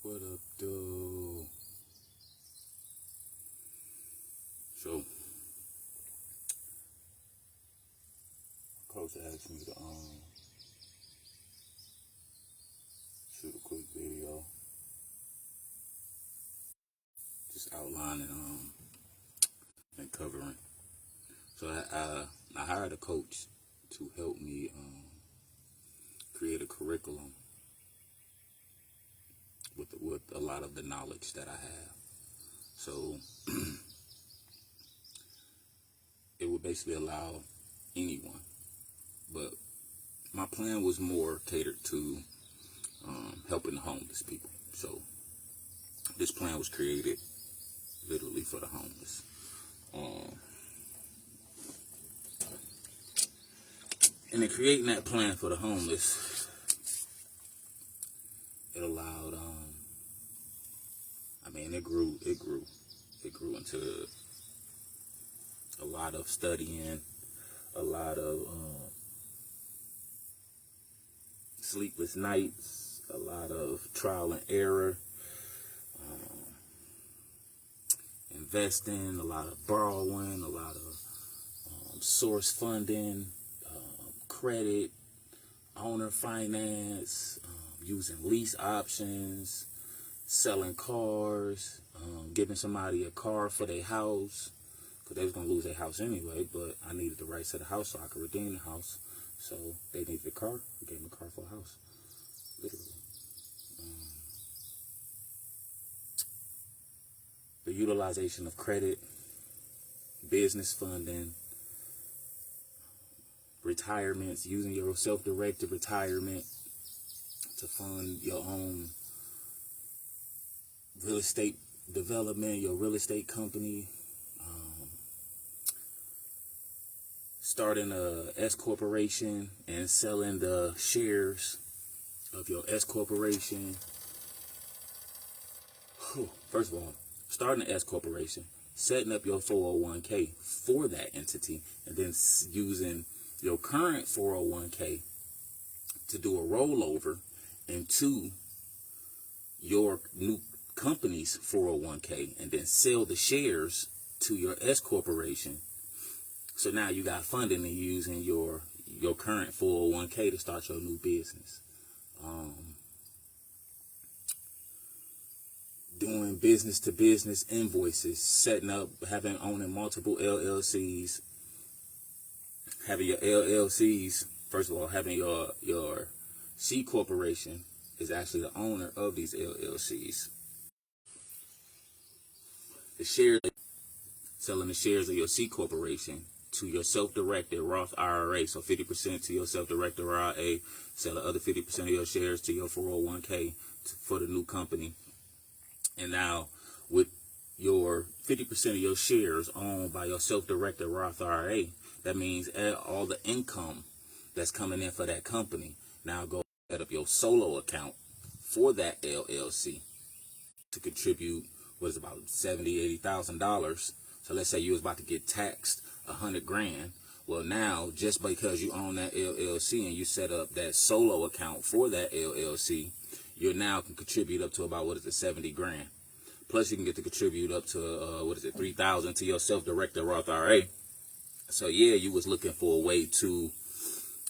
What up, though? So, coach asked me to shoot a quick video, just outlining and covering. So I hired a coach to help me create a curriculum with a lot of the knowledge that I have. So it would basically allow anyone, but my plan was more catered to helping the homeless people. So this plan was created literally for the homeless. And in creating that plan for the homeless, it allowed, it grew into a lot of studying, a lot of sleepless nights, a lot of trial and error, investing, a lot of borrowing, a lot of source funding, credit, owner finance, using lease options, selling cars, giving somebody a car for their house, because they was going to lose their house anyway, but I needed the rights to the house so I could redeem the house. So they needed a car, I gave them a car for a house, literally. The utilization of credit, business funding, retirements, using your self-directed retirement to fund your own real estate development, your real estate company, starting a S corporation and selling the shares of your S corporation. First of all, starting an S corporation, setting up your 401k for that entity, and then using your current 401k to do a rollover into your new company's 401k, and then sell the shares to your S corporation. So now you got funding and using your current 401k to start your new business. Doing business to business invoices, setting up, owning multiple LLCs, having your LLCs, first of all, having your C corporation is actually the owner of these LLCs. The shares, selling the shares of your C corporation to your self-directed Roth IRA, so 50% to your self-directed IRA, sell the other 50% of your shares to your 401k for the new company. And now with your 50% of your shares owned by your self-directed Roth IRA, that means all the income that's coming in for that company now go set up your solo account for that LLC to contribute what is about $70,000-$80,000. So let's say you was about to get taxed $100,000. Well, now just because you own that LLC and you set up that solo account for that LLC, you now can contribute up to about $70,000. Plus you can get to contribute up to $3,000 to your self-directed Roth IRA. So yeah, you was looking for a way to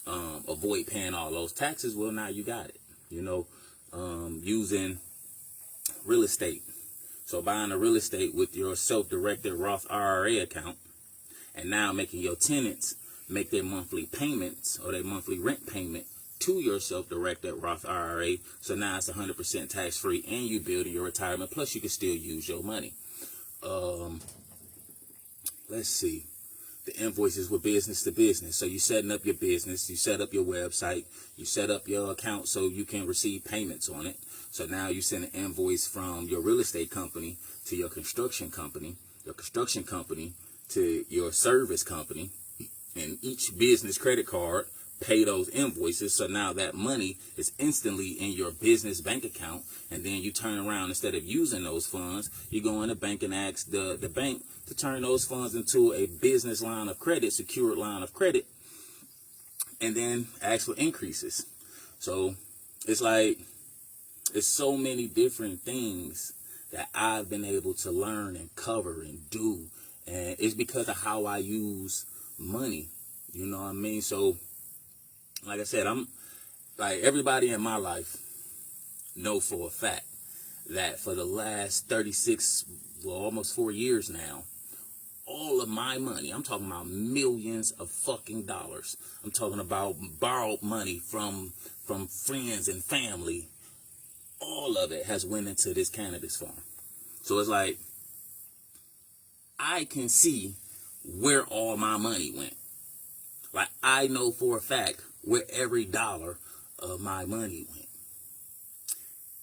avoid paying all those taxes. Well, now you got it. Using real estate. So buying a real estate with your self-directed Roth IRA account, and now making your tenants make their monthly payments or their monthly rent payment to your self-directed Roth IRA. So now it's 100% tax-free, and you build your retirement. Plus you can still use your money. Let's see. The invoices with business to business. So you setting up your business, you set up your website, you set up your account so you can receive payments on it. So now you send an invoice from your real estate company to your construction company to your service company, and each business credit card pay those invoices. So now that money is instantly in your business bank account, and then you turn around, instead of using those funds, you go in the bank and ask the bank to turn those funds into a business line of credit, secured line of credit, and then ask for increases. So it's like It's so many different things that I've been able to learn and cover and do. And it's because of how I use money. You know what I mean? So, like I said, I'm like everybody in my life know for a fact that for the last 36, well, almost 4 years now, all of my money, I'm talking about millions of fucking dollars. I'm talking about borrowed money from friends and family. All of it has went into this cannabis farm. So it's like, I can see where all my money went. Like, I know for a fact where every dollar of my money went.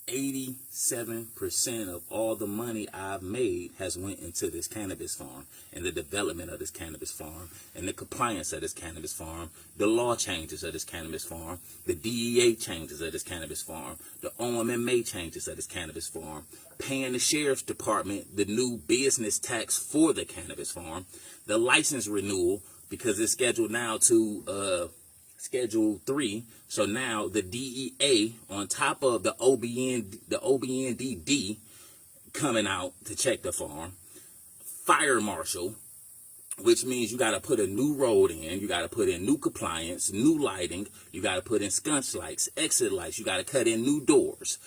87% of all the money I've made has went into this cannabis farm and the development of this cannabis farm and the compliance of this cannabis farm, the law changes of this cannabis farm, the DEA changes of this cannabis farm, the OMMA changes of this cannabis farm, paying the sheriff's department the new business tax for the cannabis farm, the license renewal because it's scheduled now to Schedule 3. So now the DEA on top of the OBNDD coming out to check the farm. Fire marshal, which means you got to put a new road in. You got to put in new compliance, new lighting. You got to put in sconce lights, exit lights. You got to cut in new doors.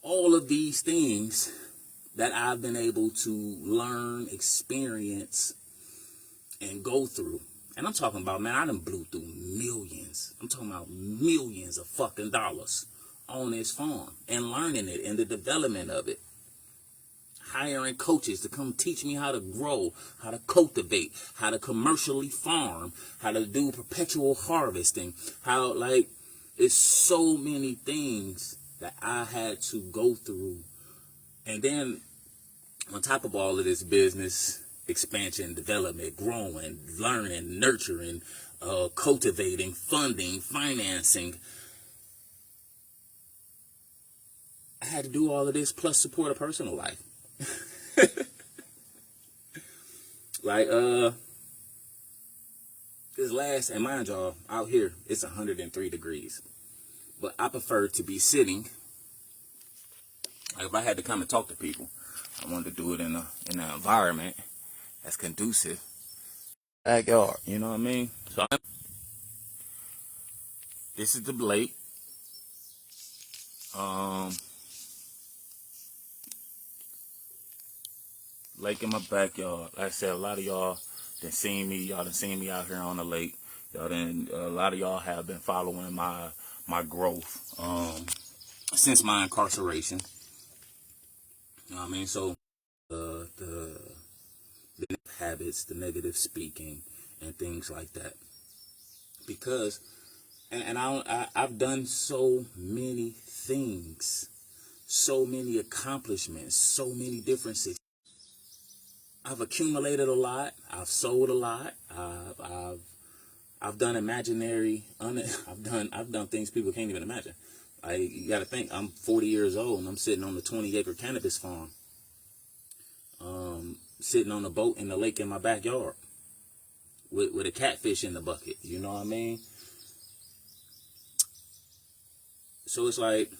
All of these things that I've been able to learn, experience, and go through. And I'm talking about, man, I done blew through millions. I'm talking about millions of fucking dollars on this farm and learning it and the development of it. Hiring coaches to come teach me how to grow, how to cultivate, how to commercially farm, how to do perpetual harvesting, how, like, it's so many things that I had to go through. And then on top of all of this business, expansion, development, growing, learning, nurturing, cultivating, funding, financing. I had to do all of this plus support a personal life. Like, this last, and mind y'all, out here, it's 103 degrees. But I prefer to be sitting. Like, if I had to come and talk to people, I wanted to do it in an environment that's conducive. Backyard, you know what I mean? So this is the Blake. Lake in my backyard. Like I said, a lot of y'all done seen me. Y'all done seen me out here on the lake. A lot of y'all have been following my growth since my incarceration. You know what I mean? So the habits, the negative speaking, and things like that. Because, and I've done so many things, so many accomplishments, so many different situations. I've accumulated a lot. I've sold a lot. I've done imaginary. I've done things people can't even imagine. You got to think. I'm 40 years old and I'm sitting on the 20-acre cannabis farm. Sitting on a boat in the lake in my backyard with a catfish in the bucket. You know what I mean? So it's like,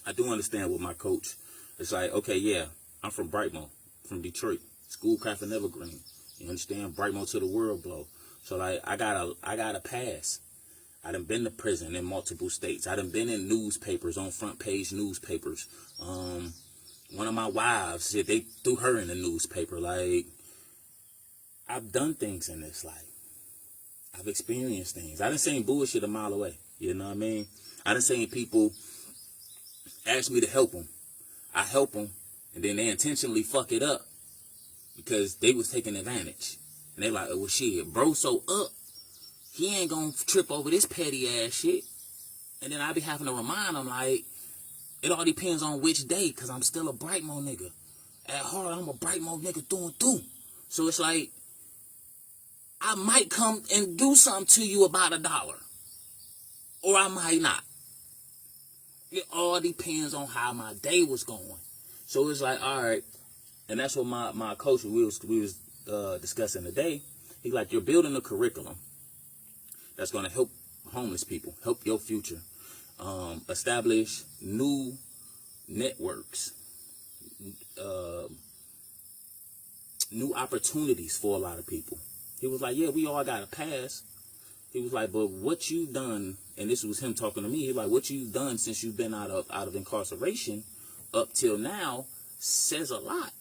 I do understand with my coach. It's like, okay, yeah, I'm from Brightmo, from Detroit, Schoolcraft and Evergreen. You understand? Brightmo to the world blow. So like, I got a pass. I done been to prison in multiple states. I done been in newspapers, on front page newspapers. One of my wives, they threw her in the newspaper. Like, I've done things in this life. I've experienced things. I done seen bullshit a mile away. You know what I mean? I done seen people ask me to help them. I help them, and then they intentionally fuck it up because they was taking advantage. And they like, oh, well, shit, bro, so up. He ain't gonna trip over this petty ass shit. And then I be having to remind them, like, it all depends on which day, because I'm still a Brightmo nigga. At heart, I'm a Brightmo nigga through and through. So it's like, I might come and do something to you about $1. Or I might not. It all depends on how my day was going. So it's like, all right. And that's what my coach, we was discussing today. He's like, you're building a curriculum that's going to help homeless people, help your future. establish new networks, new opportunities for a lot of people. He was like, yeah, we all got a pass. He was like, but what you done, and this was him talking to me, he was like, what you've done since you've been out of incarceration up till now says a lot.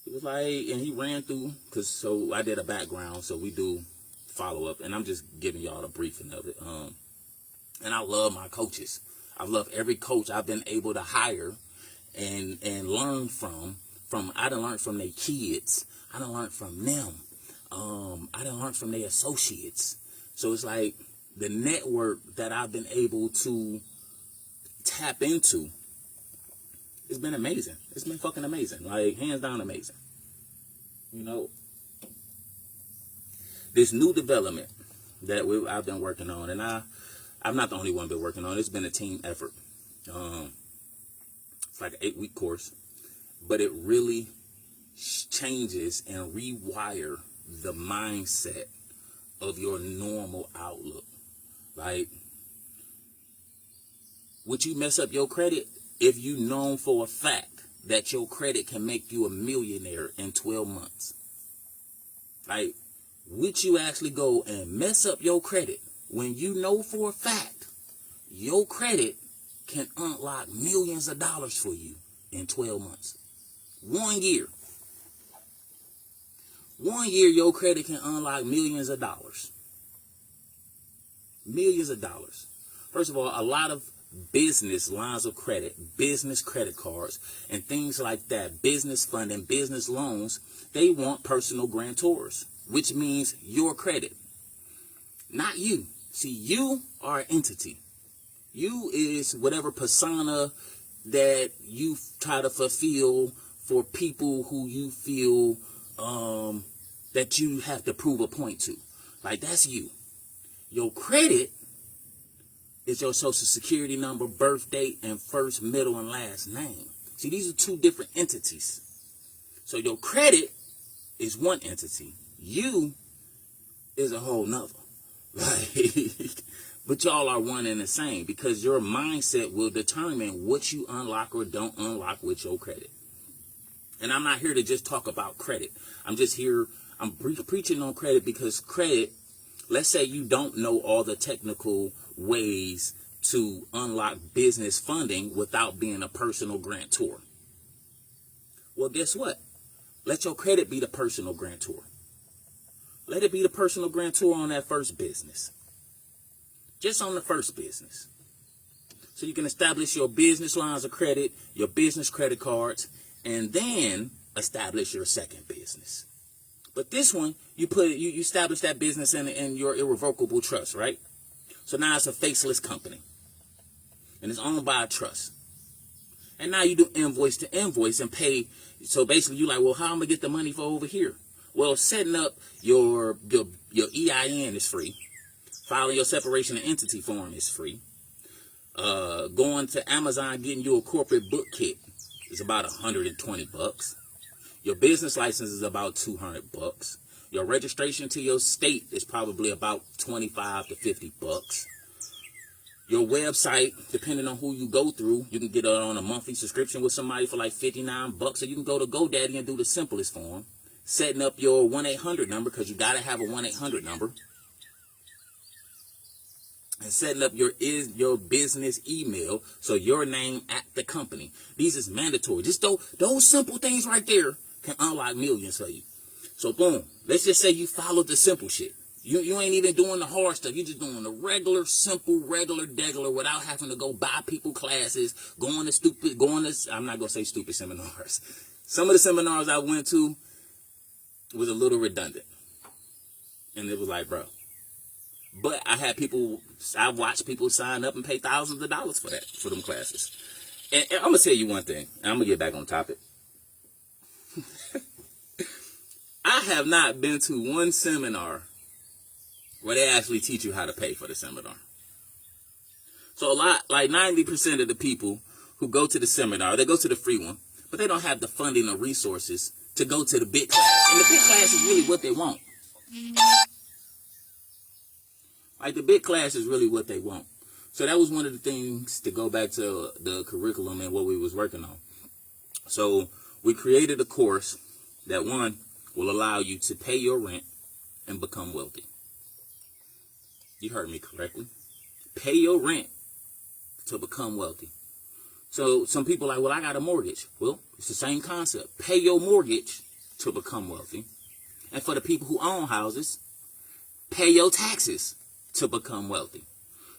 He was like, and he ran through, so I did a background, so we do follow up, and I'm just giving y'all a briefing of it. And I love my coaches. I love every coach I've been able to hire and learn from. I done learned from their kids. I done learned from them. I done learned from their associates. So it's like the network that I've been able to tap into, it's been amazing. It's been fucking amazing. Like, hands down amazing. You know, this new development that I've been working on, and I'm not the only one been working on. It's been a team effort. It's like an 8-week course, but it really changes and rewire the mindset of your normal outlook. Like, would you mess up your credit if you know for a fact that your credit can make you a millionaire in 12 months? Like, would you actually go and mess up your credit when you know for a fact your credit can unlock millions of dollars for you in 12 months? 1 year. 1 year, your credit can unlock millions of dollars. Millions of dollars. First of all, a lot of business lines of credit, business credit cards, and things like that, business funding, business loans, they want personal guarantors, which means your credit, not you. See, you are an entity. You is whatever persona that you try to fulfill for people who you feel that you have to prove a point to. Like, that's you. Your credit is your social security number, birth date, and first, middle, and last name. See, these are two different entities. So your credit is one entity. You is a whole nother. Like, but y'all are one and the same, because your mindset will determine what you unlock or don't unlock with your credit. And I'm not here to just talk about credit. I'm just here, I'm preaching on credit, because credit, let's say you don't know all the technical ways to unlock business funding without being a personal grantor. Well, guess what? Let your credit be the personal grantor. Let it be the personal grantor on that first business. Just on the first business. So you can establish your business lines of credit, your business credit cards, and then establish your second business. But this one, you establish that business in your irrevocable trust, right? So now it's a faceless company. And it's owned by a trust. And now you do invoice to invoice and pay. So basically you're like, well, how am I going to get the money for over here? Well, setting up your EIN is free. Filing your separation of entity form is free. Going to Amazon, getting you a corporate book kit is about $120. Your business license is about $200. Your registration to your state is probably about $25 to $50. Your website, depending on who you go through, you can get it on a monthly subscription with somebody for like $59, or you can go to GoDaddy and do the simplest form. Setting up your 1-800 number, because you got to have a 1-800 number. And setting up your business email, so your name at the company. These is mandatory. Just those simple things right there can unlock millions for you. So boom, let's just say you followed the simple shit. You ain't even doing the hard stuff. You're just doing the regular, simple, degular without having to go buy people classes, I'm not going to say stupid seminars. Some of the seminars I went to was a little redundant. And it was like, bro. But I watched people sign up and pay thousands of dollars for them classes. And I'm going to tell you one thing, and I'm going to get back on topic. I have not been to one seminar where they actually teach you how to pay for the seminar. So like 90% of the people who go to the seminar, they go to the free one, but they don't have the funding or resources to go to the big class. And the big class is really what they want. Like, the big class is really what they want. So that was one of the things to go back to the curriculum and what we was working on. So we created a course that, one, will allow you to pay your rent and become wealthy. You heard me correctly. Pay your rent to become wealthy. So some people are like, well, I got a mortgage. Well, it's the same concept. Pay your mortgage to become wealthy. And for the people who own houses, pay your taxes to become wealthy.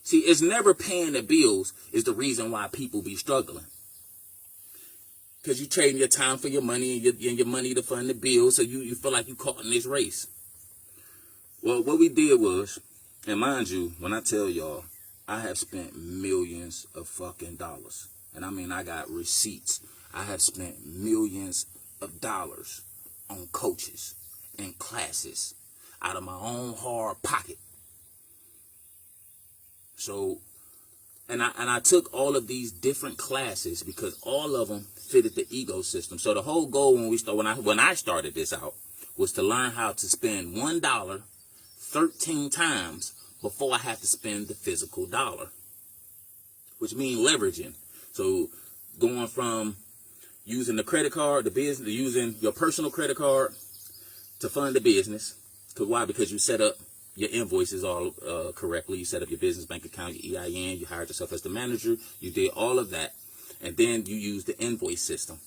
See, it's never paying the bills is the reason why people be struggling. Because you trading your time for your money and your money to fund the bills, so you feel like you caught in this race. Well, what we did was, and mind you, when I tell y'all, I have spent millions of fucking dollars. And I mean, I got receipts. I have spent millions of dollars on coaches and classes out of my own hard pocket. So, and I took all of these different classes because all of them fitted the ecosystem. So the whole goal when I started this out was to learn how to spend $1 13 times before I have to spend the physical dollar, which means leveraging. So going from using the credit card, the business, using your personal credit card to fund the business. Because why? Because you set up your invoices all correctly. You set up your business bank account, your EIN. You hired yourself as the manager. You did all of that. And then you used the invoice system.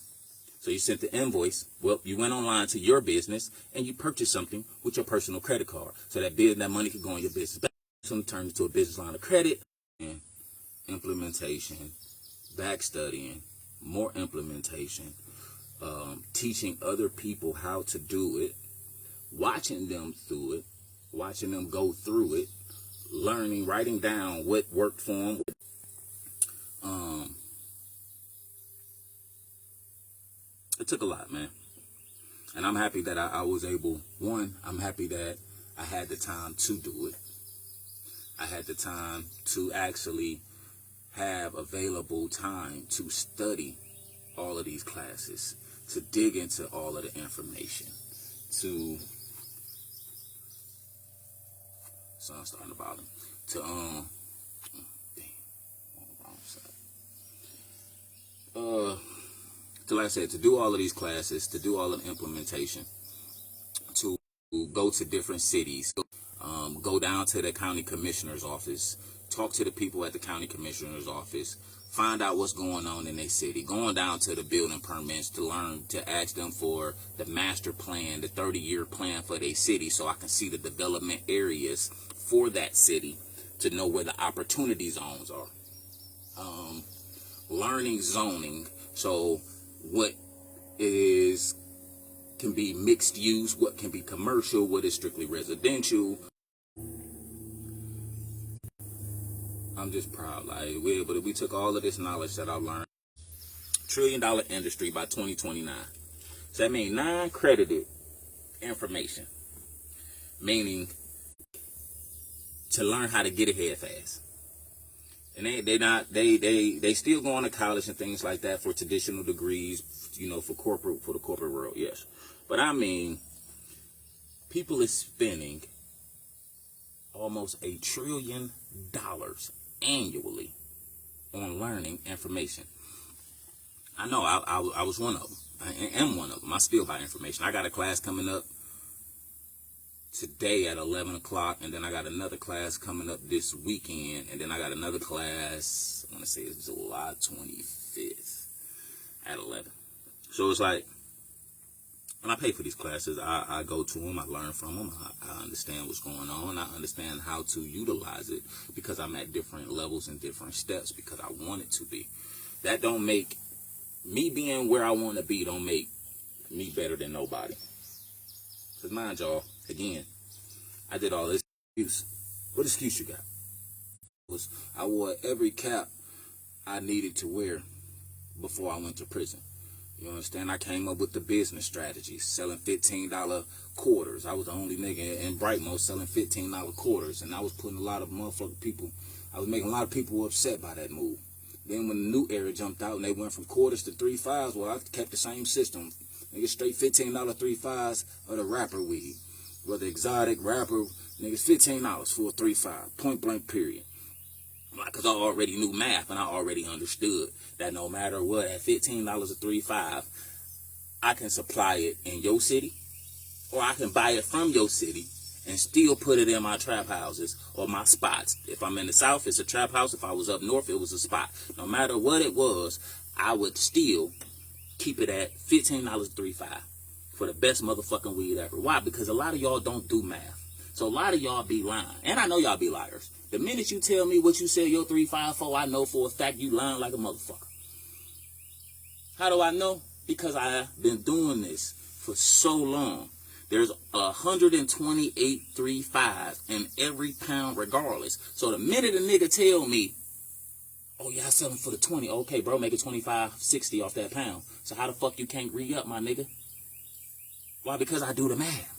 So you sent the invoice. Well, you went online to your business and you purchased something with your personal credit card. So that money could go in your business. So it turns into a business line of credit and implementation, back studying, more implementation, teaching other people how to do it, watching them through it, watching them go through it, learning, writing down what worked for them. It took a lot, man. And I'm happy that I was able, I'm happy that I had the time to do it. I had the time to actually have available time to study all of these classes, to dig into all of the information, to sun's starting to bother me, like I said, to do all of these classes, to do all of the implementation, to go to different cities, go down to the county commissioner's office, talk to the people at the county commissioner's office, find out what's going on in their city, going down to the building permits to learn, to ask them for the master plan, the 30-year plan for their city, so I can see the development areas for that city to know where the opportunity zones are. Learning zoning, so what can be mixed use, what can be commercial, what is strictly residential. I'm just proud. Like we took all of this knowledge that I've learned. $1 trillion industry by 2029. So that means non-credited information, meaning to learn how to get ahead fast. And they still going to college and things like that for traditional degrees, for the corporate world, yes. But I mean, people is spending almost $1 trillion annually on learning information. I know I was one of them. I am one of them. I still buy information. I got a class coming up today at 11 o'clock, and then I got another class coming up this weekend, and then I got another class, I want to say it's July 25th at 11. So it's like, when I pay for these classes, I go to them, I learn from them, I understand what's going on, I understand how to utilize it, because I'm at different levels and different steps, because I want it to be. That don't make me being where I want to be, don't make me better than nobody. Because mind y'all, again, I did all this excuse. What excuse you got? I wore every cap I needed to wear before I went to prison. You understand? I came up with the business strategy, selling $15 quarters. I was the only nigga in Brightmoor selling $15 quarters, and I was putting a lot of motherfucking people, I was making a lot of people upset by that move. Then when the new era jumped out and they went from quarters to 3.5s, well, I kept the same system. Niggas straight $15 3.5s of the rapper weed. Whether exotic, rapper, niggas $15 for a 3.5, point blank period. Because I already knew math and I already understood that no matter what, at $15 or $3.5, I can supply it in your city, or I can buy it from your city and still put it in my trap houses or my spots. If I'm in the South, it's a trap house. If I was up north, it was a spot. No matter what it was, I would still keep it at $15 $3.5 for the best motherfucking weed ever. Why? Because a lot of y'all don't do math. So a lot of y'all be lying. And I know y'all be liars. The minute you tell me what you sell your 3.5 for, I know for a fact you lying like a motherfucker. How do I know? Because I've been doing this for so long. There's 128 3.5 in every pound regardless. So the minute a nigga tell me, oh yeah, I sell them for the 20. Okay, bro, make it 25.60 off that pound. So how the fuck you can't re-up, my nigga? Why? Because I do the math.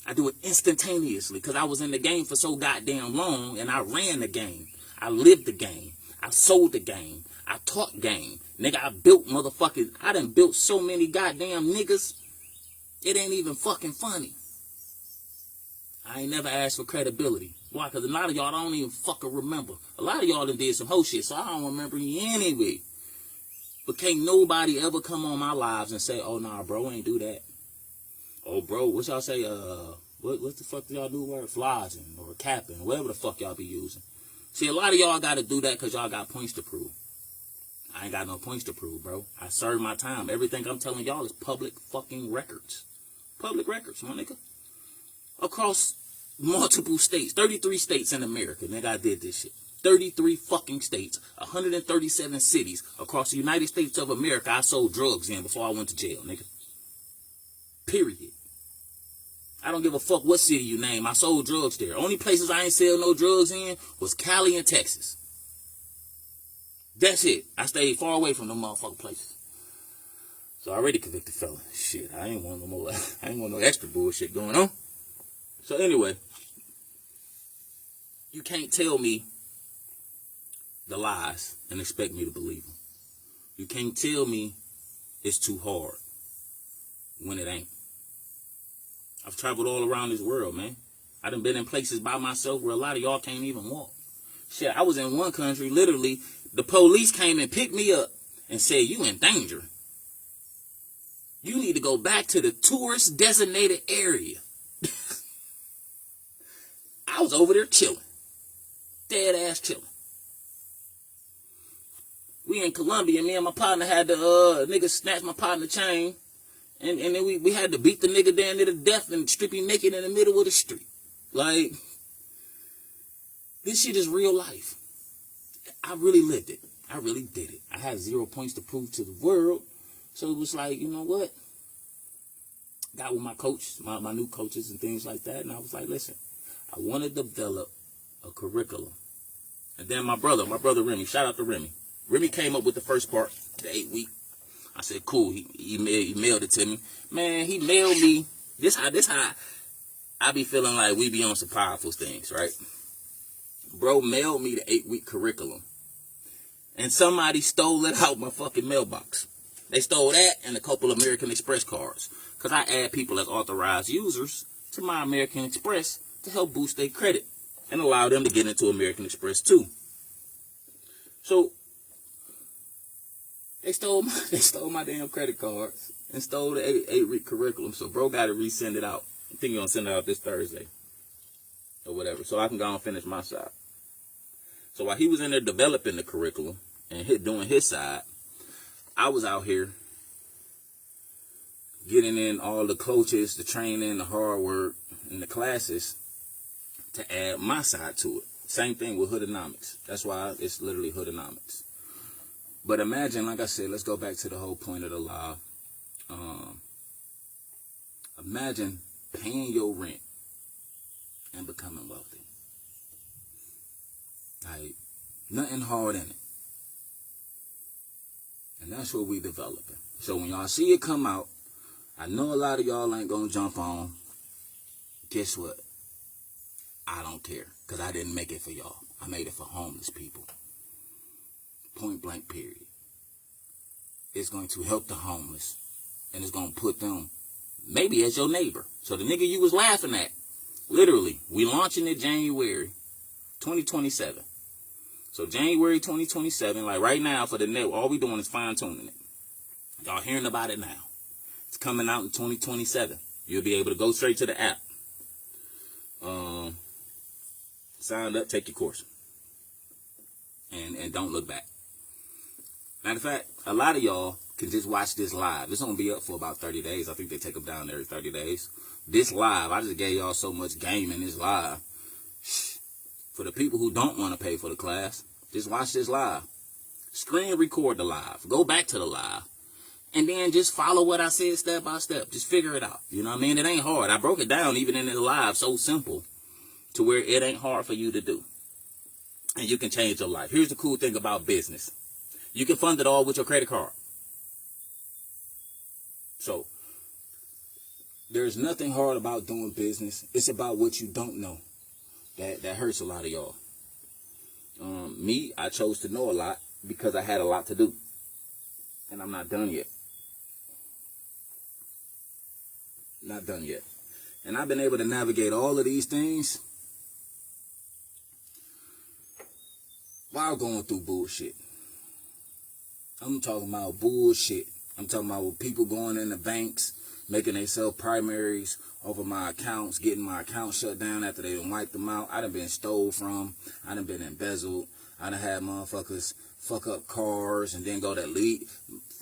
I do it instantaneously because I was in the game for so goddamn long and I ran the game. I lived the game. I sold the game. I taught game. Nigga, I built motherfucking, I done built so many goddamn niggas. It ain't even fucking funny. I ain't never asked for credibility. Why? Because a lot of y'all don't even fucking remember. A lot of y'all done did some whole shit, so I don't remember you anyway. But can't nobody ever come on my lives and say, oh, nah, bro, ain't do that. Oh, bro, what y'all say? What the fuck do y'all do word? Flogging or capping, whatever the fuck y'all be using. See, a lot of y'all got to do that because y'all got points to prove. I ain't got no points to prove, bro. I served my time. Everything I'm telling y'all is public fucking records. Public records, my nigga. Across multiple states. 33 states in America, nigga, I did this shit. 33 fucking states. 137 cities across the United States of America I sold drugs in before I went to jail, nigga. Period. I don't give a fuck what city you name. I sold drugs there. Only places I ain't sell no drugs in was Cali and Texas. That's it. I stayed far away from them motherfucking places. So I already convicted fella. Shit, I ain't want no more. I ain't want no extra bullshit going on. So anyway, you can't tell me the lies and expect me to believe them. You can't tell me it's too hard when it ain't. I've traveled all around this world, man. I done been in places by myself where a lot of y'all can't even walk. Shit, I was in one country, literally, the police came and picked me up and said, you in danger. You need to go back to the tourist designated area. I was over there chilling. Dead ass chilling. We in Colombia, me and my partner had the nigga snatch my partner chain. And then we had to beat the nigga down to death and strip him naked in the middle of the street. Like, this shit is real life. I really lived it. I really did it. I had 0 points to prove to the world. So it was like, you know what? Got with my coach, my new coaches and things like that. And I was like, listen, I want to develop a curriculum. And then my brother Remy, shout out to Remy. Remy came up with the first part, the 8-week. I said, cool. He mailed it to me. Man, he mailed me. This how I be feeling like we be on some powerful things, right? Bro mailed me the 8-week curriculum. And somebody stole it out my fucking mailbox. They stole that and a couple American Express cards. Because I add people as authorized users to my American Express to help boost their credit and allow them to get into American Express too. So, they stole my damn credit cards and stole the 8-week curriculum. So, bro got to resend it out. I think he's going to send it out this Thursday or whatever. So, I can go and finish my side. So, while he was in there developing the curriculum and doing his side, I was out here getting in all the coaches, the training, the hard work, and the classes to add my side to it. Same thing with Hoodonomics. That's why it's literally Hoodonomics. But imagine, like I said, let's go back to the whole point of the law. Imagine paying your rent and becoming wealthy. Like, nothing hard in it. And that's what we developing. So when y'all see it come out, I know a lot of y'all ain't gonna jump on. Guess what? I don't care. Because I didn't make it for y'all. I made it for homeless people. Point blank period. It's going to help the homeless. And it's going to put them maybe as your neighbor. So the nigga you was laughing at, literally, we launching it January 2027. So January 2027, like right now for the network, all we doing is fine tuning it. Y'all hearing about it now. It's coming out in 2027. You'll be able to go straight to the app. Sign up, take your course. And don't look back. Matter of fact, a lot of y'all can just watch this live. It's going to be up for about 30 days. I think they take them down every 30 days. This live, I just gave y'all so much game in this live. For the people who don't want to pay for the class, just watch this live. Screen record the live. Go back to the live. And then just follow what I said step by step. Just figure it out. You know what I mean? It ain't hard. I broke it down even in the live. So simple. To where it ain't hard for you to do. And you can change your life. Here's the cool thing about business. You can fund it all with your credit card. So, there's nothing hard about doing business. It's about what you don't know. That hurts a lot of y'all. Me, I chose to know a lot because I had a lot to do. And I'm not done yet. Not done yet. And I've been able to navigate all of these things while going through bullshit. I'm talking about bullshit. I'm talking about people going in the banks, making themselves primaries over my accounts, getting my accounts shut down after they done wiped them out. I done been stole from. I done been embezzled. I done had motherfuckers fuck up cars and then go to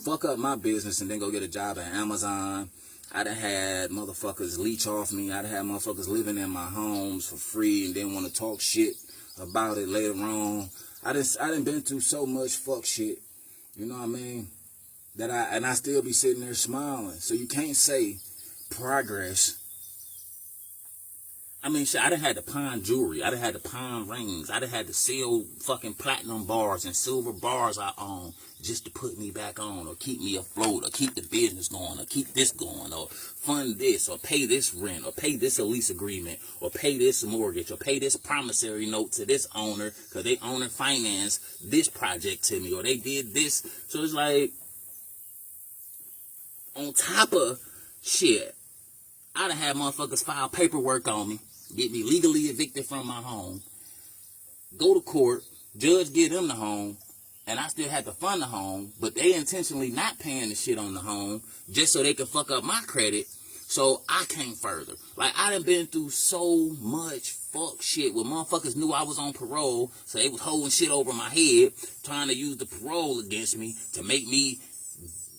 fuck up my business and then go get a job at Amazon. I done had motherfuckers leech off me. I done had motherfuckers living in my homes for free and then want to talk shit about it later on. I done been through so much fuck shit, you know what I mean, that I still be sitting there smiling. So you can't say progress. I mean, shit, I done had to pawn jewelry. I done had to pawn rings. I done had to sell fucking platinum bars and silver bars I own just to put me back on or keep me afloat or keep the business going or keep this going or fund this or pay this rent or pay this lease agreement or pay this mortgage or pay this promissory note to this owner because they owner financed this project to me or they did this. So it's like, on top of shit, I done had motherfuckers file paperwork on me, get me legally evicted from my home, go to court, judge get them the home, and I still had to fund the home, but they intentionally not paying the shit on the home just so they can fuck up my credit, so I came further. Like, I done been through so much fuck shit where motherfuckers knew I was on parole, so they was holding shit over my head, trying to use the parole against me to make me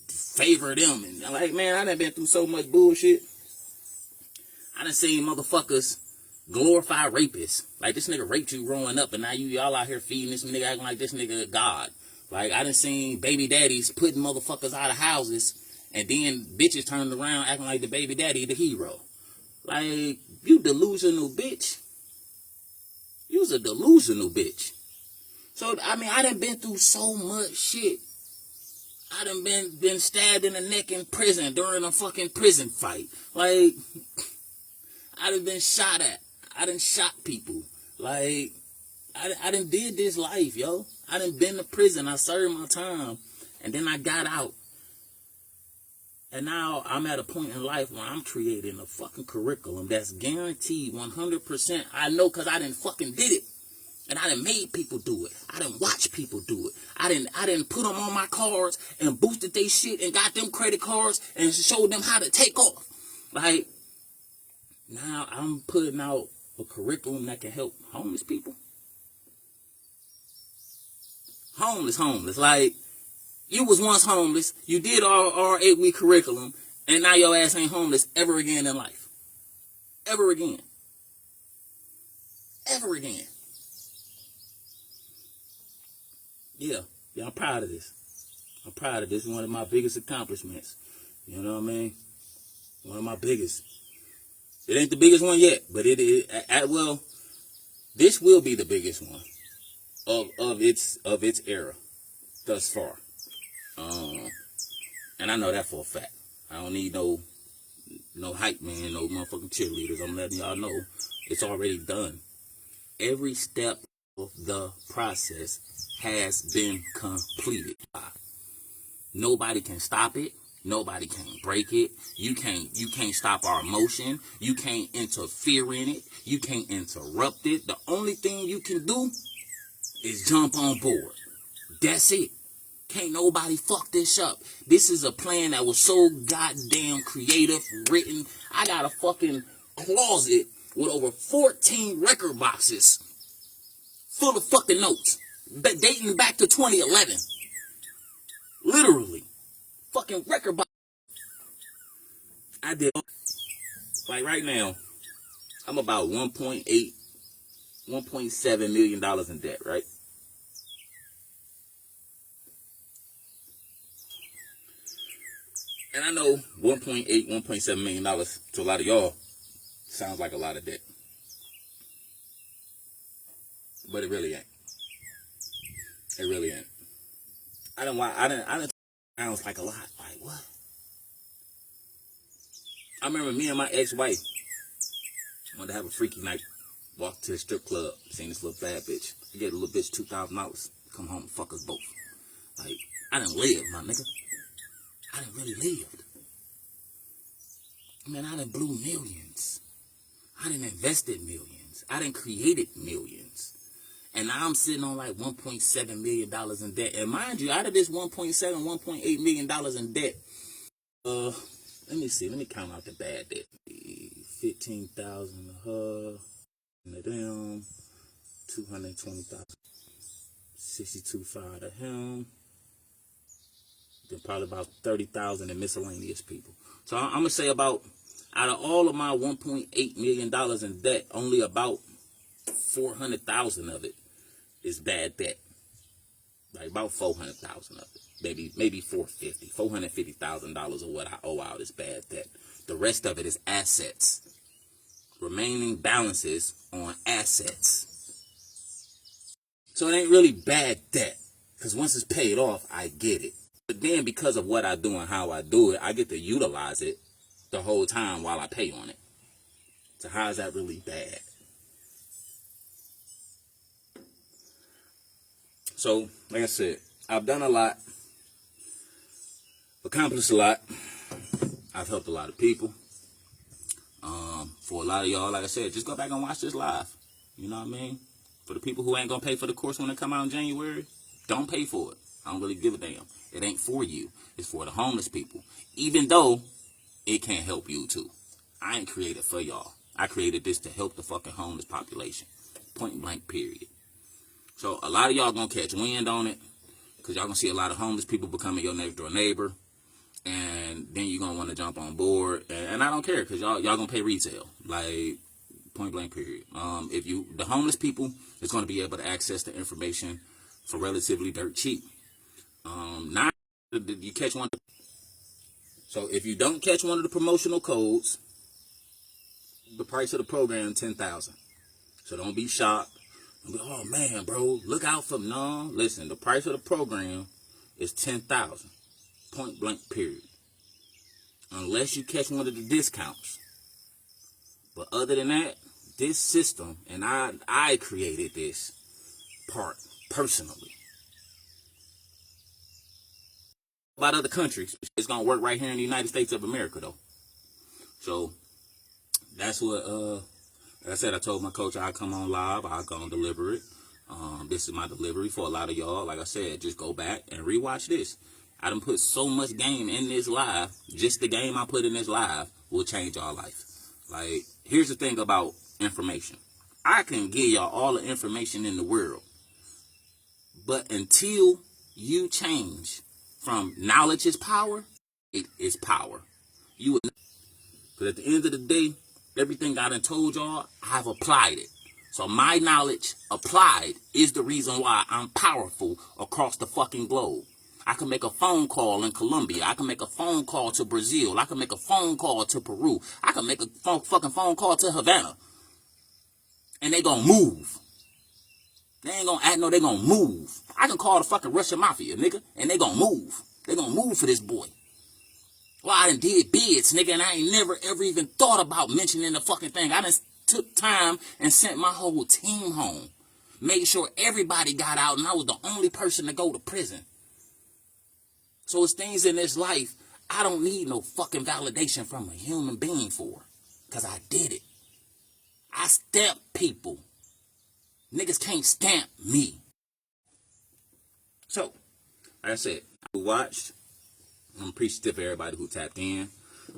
favor them. And I'm like, man, I done been through so much bullshit. I done seen motherfuckers glorify rapists. Like, this nigga raped you growing up, and now y'all out here feeding this nigga, acting like this nigga God. Like, I done seen baby daddies putting motherfuckers out of houses, and then bitches turned around acting like the baby daddy the hero. Like, you delusional bitch. You's a delusional bitch. So, I mean, I done been through so much shit. I done been stabbed in the neck in prison during a fucking prison fight. Like, I done been shot at. I done shot people. Like, I done did this life, yo. I done been to prison. I served my time. And then I got out. And now I'm at a point in life where I'm creating a fucking curriculum that's guaranteed 100%. I know because I done fucking did it. And I done made people do it. I done watched people do it. I done put them on my cards and boosted they shit and got them credit cards and showed them how to take off. Like, now I'm putting out a curriculum that can help homeless people. Homeless. Like, you was once homeless. You did our 8-week curriculum. And now your ass ain't homeless ever again in life. Ever again. Ever again. Yeah, I'm proud of this. I'm proud of this. It's one of my biggest accomplishments. You know what I mean? One of my biggest. It ain't the biggest one yet, but well, this will be the biggest one of its era thus far. And I know that for a fact. I don't need no hype man, no motherfucking cheerleaders. I'm letting y'all know it's already done. Every step of the process has been completed. Nobody can stop it. Nobody can break it. You can't stop our emotion. You can't interfere in it. You can't interrupt it. The only thing you can do is jump on board. That's it. Can't nobody fuck this up. This is a plan that was so goddamn creative, written. I got a fucking closet with over 14 record boxes full of fucking notes dating back to 2011. Literally. Fucking record box. I did. Like right now, I'm about $1.7 million in debt, right? And I know $1.7 million to a lot of y'all sounds like a lot of debt. But it really ain't. It really ain't. I didn't sounds like a lot. Like what? I remember me and my ex-wife wanted to have a freaky night. Walked to the strip club, seen this little bad bitch. I gave the little bitch $2,000. Come home and fuck us both. Like, I didn't live, my nigga. I didn't really live. Man, I done blew millions. I done invested millions. I done created millions. And now I'm sitting on like $1.7 million in debt. And mind you, out of this $1.8 million in debt, let me see. Let me count out the bad debt. 15,000 to her, to them, 220,000, 62,500 to him. Then probably about 30,000 in miscellaneous people. So I'm gonna say about out of all of my $1.8 million in debt, only about 400,000 of it is bad debt. Like about 400,000 of it, maybe 450, $450,000 of what I owe out is bad debt. The rest of it is assets, remaining balances on assets. So it ain't really bad debt, because once it's paid off, I get it. But then because of what I do and how I do it, I get to utilize it the whole time while I pay on it. So how is that really bad? So, like I said, I've done a lot, accomplished a lot. I've helped a lot of people. For a lot of y'all, like I said, just go back and watch this live. You know what I mean? For the people who ain't gonna pay for the course when it come out in January, don't pay for it. I don't really give a damn. It ain't for you. It's for the homeless people. Even though it can't help you too. I ain't created for y'all. I created this to help the fucking homeless population. Point blank, period. So a lot of y'all gonna catch wind on it, because y'all gonna see a lot of homeless people becoming your next door neighbor. And then you're going to want to jump on board. And I don't care, because y'all going to pay retail. Like, point blank, period. The homeless people is going to be able to access the information for relatively dirt cheap. Now, you catch one. So if you don't catch one of the promotional codes, the price of the program, $10,000. So don't be shocked. Don't be, oh man, bro, look out for no. Listen, the price of the program is $10,000. Point blank, period. Unless you catch one of the discounts. But other than that, this system, and I created this part personally. About other countries, it's gonna work right here in the United States of America though. So that's what like I said, I told my coach I'd come on live, I'll go and deliver it. This is my delivery for a lot of y'all. Like I said, just go back and rewatch this. I done put so much game in this live. Just the game I put in this live will change y'all life. Like, here's the thing about information. I can give y'all all the information in the world. But until you change from knowledge is power, it is power. You would, because at the end of the day, everything I done told y'all, I've applied it. So my knowledge applied is the reason why I'm powerful across the fucking globe. I can make a phone call in Colombia. I can make a phone call to Brazil. I can make a phone call to Peru. I can make a fucking phone call to Havana. And they gonna move. They ain't gonna act, no, they gonna move. I can call the fucking Russian Mafia, nigga, and they gonna move. They gonna move for this boy. Well, I done did bids, nigga, and I ain't never ever even thought about mentioning the fucking thing. I done took time and sent my whole team home. Made sure everybody got out, and I was the only person to go to prison. So it's things in this life I don't need no fucking validation from a human being for. Because I did it. I stamped people. Niggas can't stamp me. So, like I said, who watched, I'm appreciative of everybody who tapped in.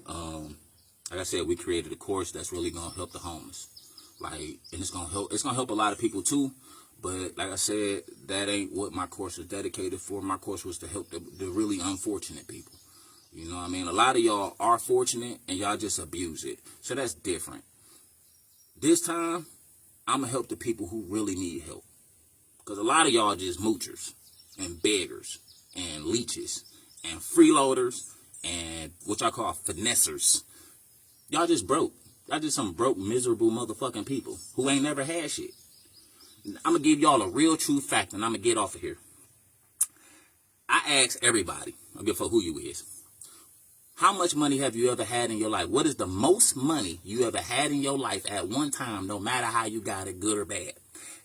Like I said, we created a course that's really gonna help the homeless. Like, and it's gonna help a lot of people too. But like I said, that ain't what my course was dedicated for. My course was to help the really unfortunate people. You know what I mean? A lot of y'all are fortunate and y'all just abuse it. So that's different. This time, I'm going to help the people who really need help. Because a lot of y'all just moochers and beggars and leeches and freeloaders and what y'all call finessers. Y'all just broke. Y'all just some broke, miserable motherfucking people who ain't never had shit. I'm going to give y'all a real true fact and I'm going to get off of here. I ask everybody, I don't give a fuck who you is, how much money have you ever had in your life? What is the most money you ever had in your life at one time, no matter how you got it, good or bad?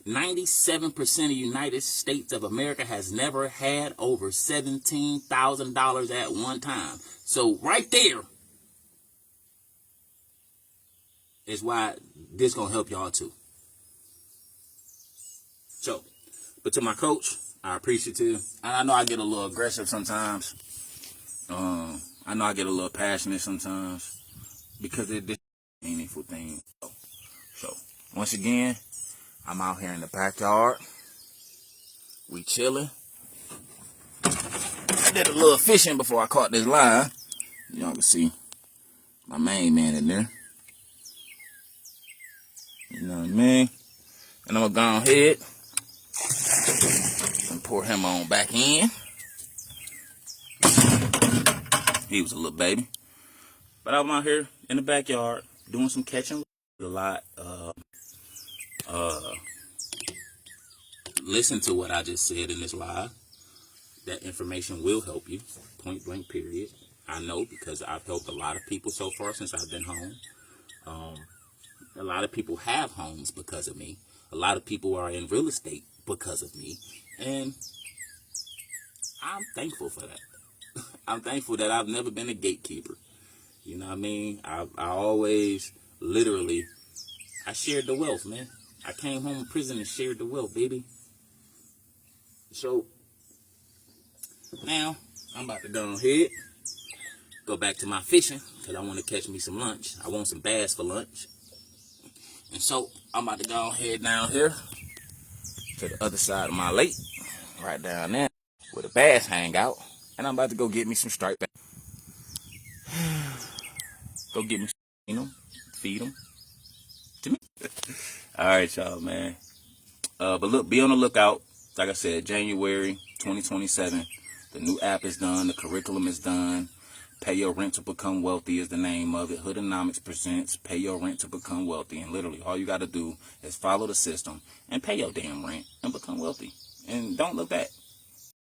97% of the United States of America has never had over $17,000 at one time. So right there is why this gonna help y'all too. So, but to my coach, I appreciate you. And I know I get a little aggressive sometimes. I know I get a little passionate sometimes because this is a meaningful thing. So, once again, I'm out here in the backyard. We chilling. I did a little fishing before I caught this line. Y'all can see my main man in there. You know what I mean? And I'm gonna go ahead and pour him on back in. He was a little baby. But I'm out here in the backyard doing some catching a lot. Listen to what I just said in this live. That information will help you. Point blank, period. I know because I've helped a lot of people so far since I've been home. A lot of people have homes because of me. A lot of people are in real estate because of me. And I'm thankful for that. I'm thankful that I've never been a gatekeeper. You know what I mean? I always, literally, I shared the wealth, man. I came home from prison and shared the wealth, baby. So, now, I'm about to go ahead, go back to my fishing, because I want to catch me some lunch. I want some bass for lunch. And so, I'm about to go ahead down here to the other side of my lake, right down there, where the bass hang out. And I'm about to go get me some striped bass. Go get me, feed them to me. All right, y'all, man. But look, be on the lookout. Like I said, January 2027. The new app is done. The curriculum is done. Pay Your Rent to Become Wealthy is the name of it. Hoodonomics presents Pay Your Rent to Become Wealthy. And literally, all you got to do is follow the system and pay your damn rent and become wealthy. And don't look back.